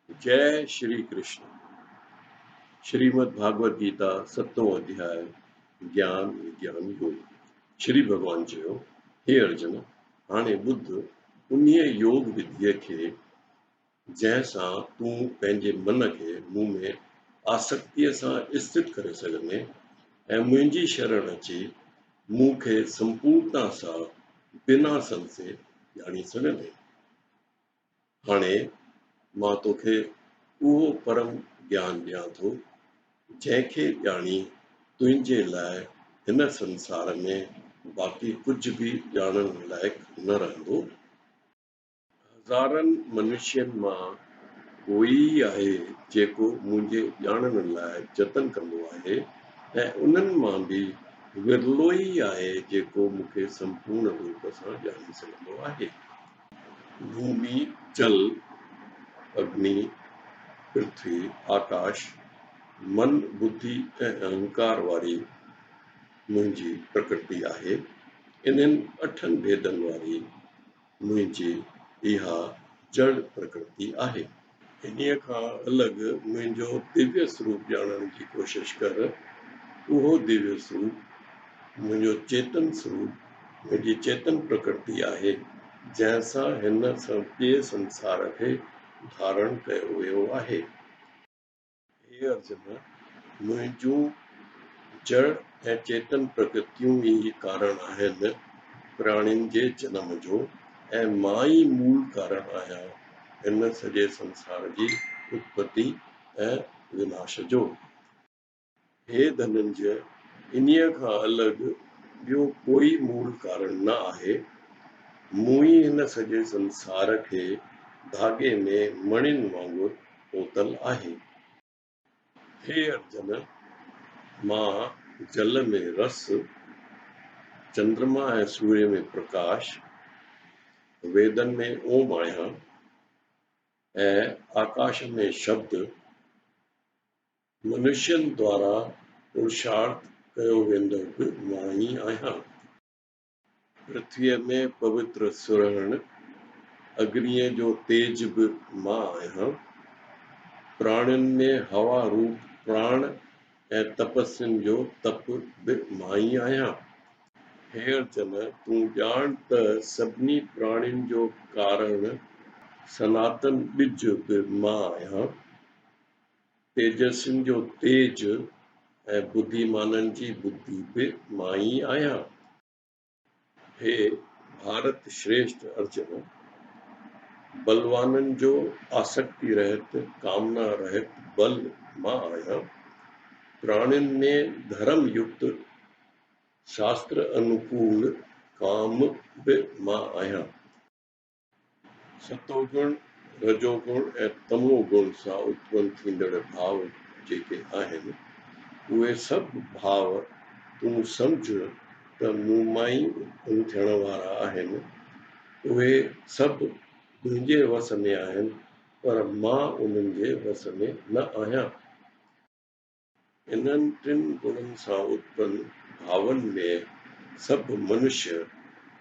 जय श्री कृष्ण। श्रीमद् भागवत गीता 7वां अध्याय ज्ञान विज्ञान योग। श्री भगवान चयो, हे अर्जुन, हाणे ॿुध उन्हीअ योग विधीअ खे जंहिंसां तूं पंहिंजे मन खे मूं में आसक्तिअ सां स्थित करे सघंदे ऐं मुंहिंजी शरण अची मूंखे संपूर्णता सां बिना संशय ॼाणी सघंदे। हाणे मां तोखे उहो परम ज्ञान ॾियां थो जंहिंखे ॼाणी तुंहिंजे लाइ हिन संसार में बाक़ी कुझु बि ॼाणण लाइक़ु न रहंदो। हज़ारनि मनुष्यनि मां कोई ई आहे जेको मुंहिंजे ॼाणण लाइ जतन कंदो आहे ऐं उन्हनि मां बि विरलो ई आहे जेको मूंखे संपूर्ण रूप सां ॼाणी सघंदो आहे। भूमि, जल, अग्नि, पृथ्वी, आकाश, मन, बुद्धि ऐं अहंकार वारी मुंहिंजी प्रकृति आहे। इन्हनि 8 भेदनि वारी मुंहिंजी इहा जड़ प्रकृति आहे। इन्हीअ खां अलॻि मुंहिंजो दिव्य स्वरूप ॼाणण जी कोशिश कर। उहो दिव्य स्वरूप मुंहिंजो चेतन स्वरूप मुंहिंजी चेतन प्रकृति आहे जंहिंसां हिन सॼे संसार खे धारण कयो वियो आहे। हे अर्जुन, मुंहिंजूं जड़ ऐं चेतन प्रकृतियूं ई कारण आहिनि प्राणियुनि जे जनम जो ऐं मां ई मूल कारण आहियां हिन सॼे संसार जी उत्पत्ति ऐं विनाश जो। हे धनंजय, इन्हीअ खां अलॻि ॿियो कोई मूल कारण न आहे। मूं ई हिन सॼे संसार खे धागे में मणियुनि वांगुरु पोतल आहे। हे अर्जुन, मां जल में रस, चंद्रमा ऐं सूर्य में प्रकाश, वेदन में ओम आहियां ऐं आकाश में शब्द, मनुष्यनि द्वारा पुरुषार्थ कयो वेंदो बि मां ई आहियां। पृथ्वीअ में पवित्र सुरण, अग्नीअ जो तेज बि मां आहियां। प्राणियुनि में हवा रूप प्राण ऐं तपस्वियुनि जो तप बि मां ई आहियां। हे अर्जुन, तूं ॼाण त सभिनी प्राणियुनि जो कारण सनातन ॿिज बि मां आहियां। तेजस्वियुनि जो तेज ऐं बुद्धिमाननि जी बुद्धि बि मां ई आहियां। हे भारत श्रेष्ठ अर्जुन, बलवाननि जो आसक्ति रहित कामना रहित बल मां आहियां। प्राणियुनि में धर्म युक्त शास्त्र अनुकूल काम बि मां आहियां। सतोगुण, रजोगुण ऐं तमोगुण सां उत्पन्न थींदड़ भाव जेके आहिनि, उहे सभु भाव तूं सम्झ त मूं मां ई उत्पन्न थियण वारा आहिनि। उहे सभु तुंहिंजे वस में आहिनि, पर मां उन्हनि जे वस में न आहियां। इन्हनि 3 गुणनि सां उत्पन्न भावनि में सभु मनुष्य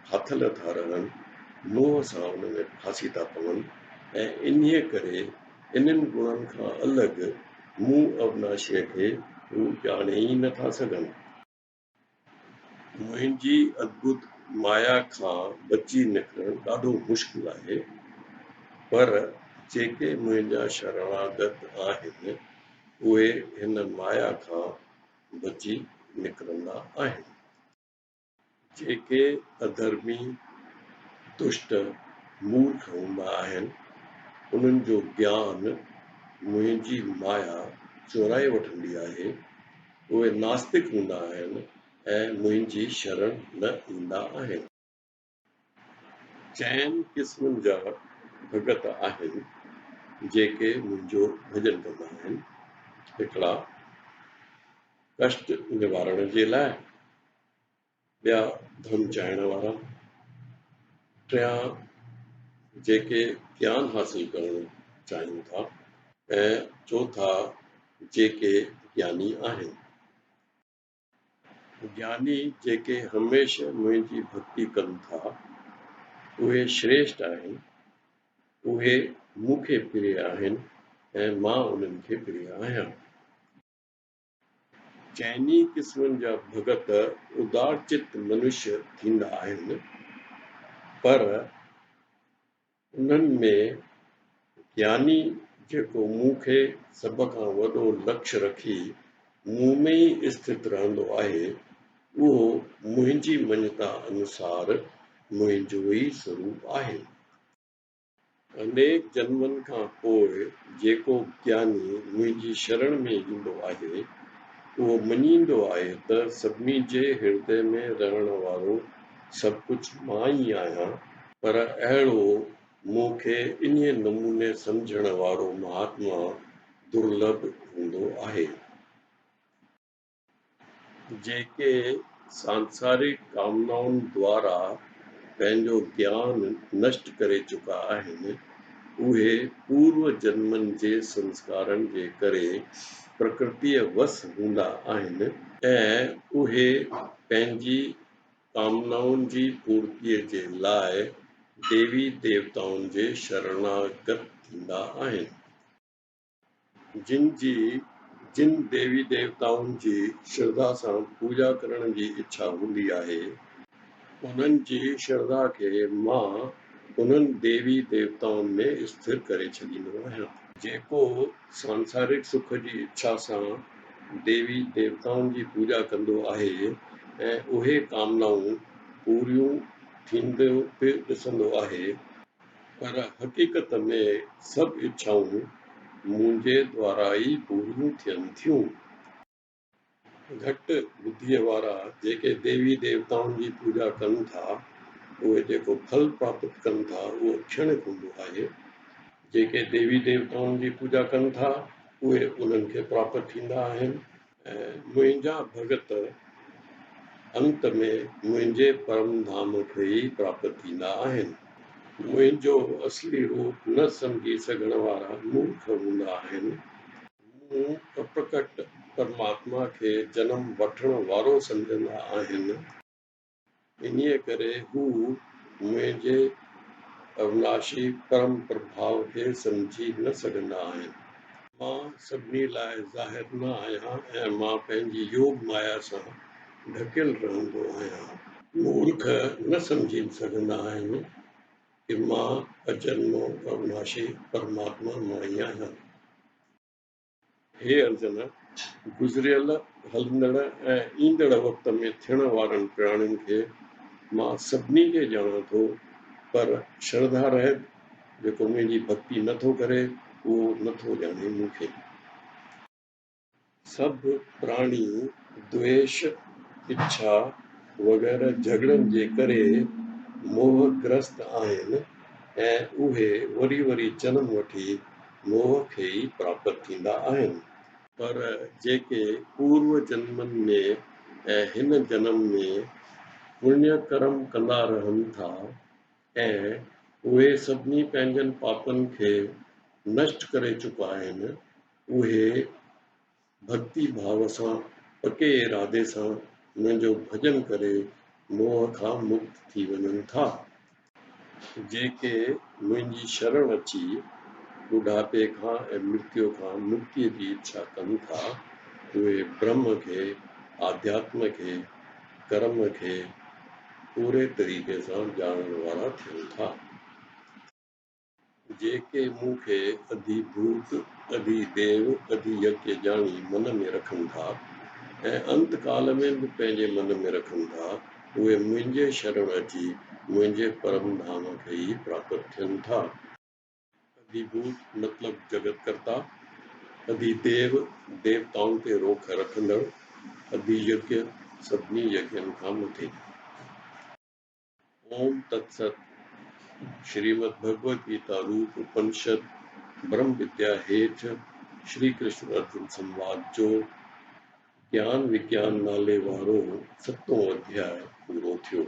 फाथल था रहनि, मोह सां उन में फासी था पवनि ऐं इन्हीअ करे इन्हनि गुणनि खां अलॻि मूं अविनाशीअ खे हू ॼाणे ई नथा सघनि। मुंहिंजी अद्भुत माया खां बची निकिरणु ॾाढो मुश्किल आहे, पर जेके मुंहिंजा शरणागत आहिनि उहे हिन माया खां बची निकिरंदा आहिनि। जेके अधर्मी, दुष्ट, मूर्ख हूंदा आहिनि, उन्हनि जो ज्ञान मुंहिंजी माया चोराए वठंदी आहे। उहे नास्तिक हूंदा आहिनि ऐं मुंहिंजी शरण न ईंदा आहिनि। 4 क़िस्मनि जा भगत आहिनि जेके मुंहिंजो भॼन कंदा आहिनि। हिकिड़ा कष्ट निवारण जे लाइ, ॿिया धन चाहण वारा, टिया जेके ज्ञान हासिल करणु चाहिनि था ऐं चौथा जेके ज्ञानी आहिनि। ज्ञानी जेके हमेशह मुंहिंजी भक्ति कनि था उहे श्रेष्ठ आहिनि। उहे मूंखे प्रिय आहिनि ऐं मां उन्हनि खे प्रिय आहियां। चइनी क़िस्मनि जा भगत उदारचित मनुष्य थींदा आहिनि, पर उन्हनि में ज्ञानी जेको मूंखे सभ खां वॾो लक्ष्य रखी मूं में ई स्थित रहंदो आहे, उहो मुंहिंजी मञता अनुसार मुंहिंजो ई स्वरूप आहे। अनेक जन्मनि खां पोइ जेको ज्ञानी मुंहिंजी शरण में ईंदो आहे, उहो मञींदो आहे त सभिनी जे हृदय में रहण वारो सभु कुझु मां ई आहियां, पर अहिड़ो मूंखे इन्हीअ नमूने सम्झण वारो महात्मा दुर्लभ हूंदो आहे। जेके सांसारिक कामनाउनि द्वारा पंहिंजो ज्ञान नष्ट करे चुका आहिनि, उहे पूर्व जन्मनि जे संस्कारनि जे करे प्रकृतिअ वस हूंदा आहिनि, ऐं उहे पंहिंजी कामनाउनि जी पूर्तिअ जे लाइ देवी देवताउनि जे शरणागत थींदा आहिनि। जिन देवी देवताउनि जी श्रद्धा सां पूॼा करण जी इच्छा हूंदी आहे, उन्हनि जी श्रद्धा खे मां उन्हनि देवी देवताउनि में स्थिर करे छॾींदो आहियां। जेको सांसारिक सुख जी इच्छा सां देवी देवताउनि जी पूॼा कंदो आहे ऐं उहे कामनाऊं पूरियूं थींदे बि ॾिसंदो आहे, पर हक़ीक़त में सभु इच्छाऊं मुंहिंजे द्वारा ई पूरियूं थियनि थियूं। घटि बुद्धीअ वारा जेके देवी देवताउनि जी पूॼा कनि था, उहे जेको फल प्राप्त कनि था उहो क्षणिक हूंदो आहे। जेके देवी देवताउनि जी पूॼा कनि था, उहे उन्हनि खे प्राप्त थींदा आहिनि, ऐं मुंहिंजा भगत अंत में मुंहिंजे परम धाम खे ई प्राप्त थींदा आहिनि। मुंहिंजो असली रूप न सम्झी सघण वारा मूर्ख हूंदा आहिनि। मूं अप्रकट परमात्मा खे जनम वठण वारो सम्झंदा आहिनि, इन्हीअ करे हू मुंहिंजे अविनाशी परम प्रभाव खे सम्झी न सघंदा आहिनि। मां सभिनी लाइ ज़ाहिर न आहियां ऐं मां पंहिंजी योग माया सां ढकियल रहंदो आहियां। मूर्ख न सम्झी सघंदा आहिनि कि मां अजन्मो अविनाशी परमात्मा मां ई आहियां। हे अर्जुन, गुज़रियल, हलंदड़ ऐं ईंदड़ वक़्त में थियण वारनि प्राणियुनि खे मां सभिनी खे ॼाणां थो, पर श्रद्धा रहित जेको मुंहिंजी भक्ति नथो करे, उहो नथो ॼाणे मूंखे। सभु प्राणी द्वेष, इच्छा वग़ैरह झगड़नि जे करे मोहग्रस्त आहिनि, ऐं उहे वरी वरी जनम वठी मोह खे ई प्राप्त थींदा आहिनि। पर जेके पूर्व जन्मनि में ऐं हिन जन्म में पुण्य कर्म कंदा रहनि था, ऐं उहे सभिनी पंहिंजनि पापनि खे नष्ट करे चुका आहिनि, उहे भक्ति भाव सां पके इरादे सां मुंहिंजो भॼन करे मोह खां मुक्त थी वञनि था। जेके मुंहिंजी शरण अची बुढ़ापे खां ऐं मृत्यु खां मुक्तिअ जी इच्छा कनि था, उहे ब्रह्म खे, आध्यात्म खे, कर्म खे पूरे तरीक़े सां ॼाणण वारा थियनि था। जेके मूंखे अधिभूत, अधिदेव, अधियज्ञ ॼाणी मन में रखनि था ऐं अंत काल में बि पंहिंजे मन में रखनि था, उहे मुंहिंजे शरण अची मुंहिंजे परम धाम खे ई प्राप्त थियनि था। अधिभूत मतलब जगत कर्ता, अधिदेव देवताउनि ते रोक रखंदड़, अधियज्ञ सभिनी यज्ञनि खां मथे। ओम तत्सत। श्रीमद् भगवद गीता रूप उपनिषद ब्रह्म विद्या हेठ श्री कृष्ण अर्जुन संवाद जो ज्ञान विज्ञान नाले वारो 7 अध्याय पूरो थियो।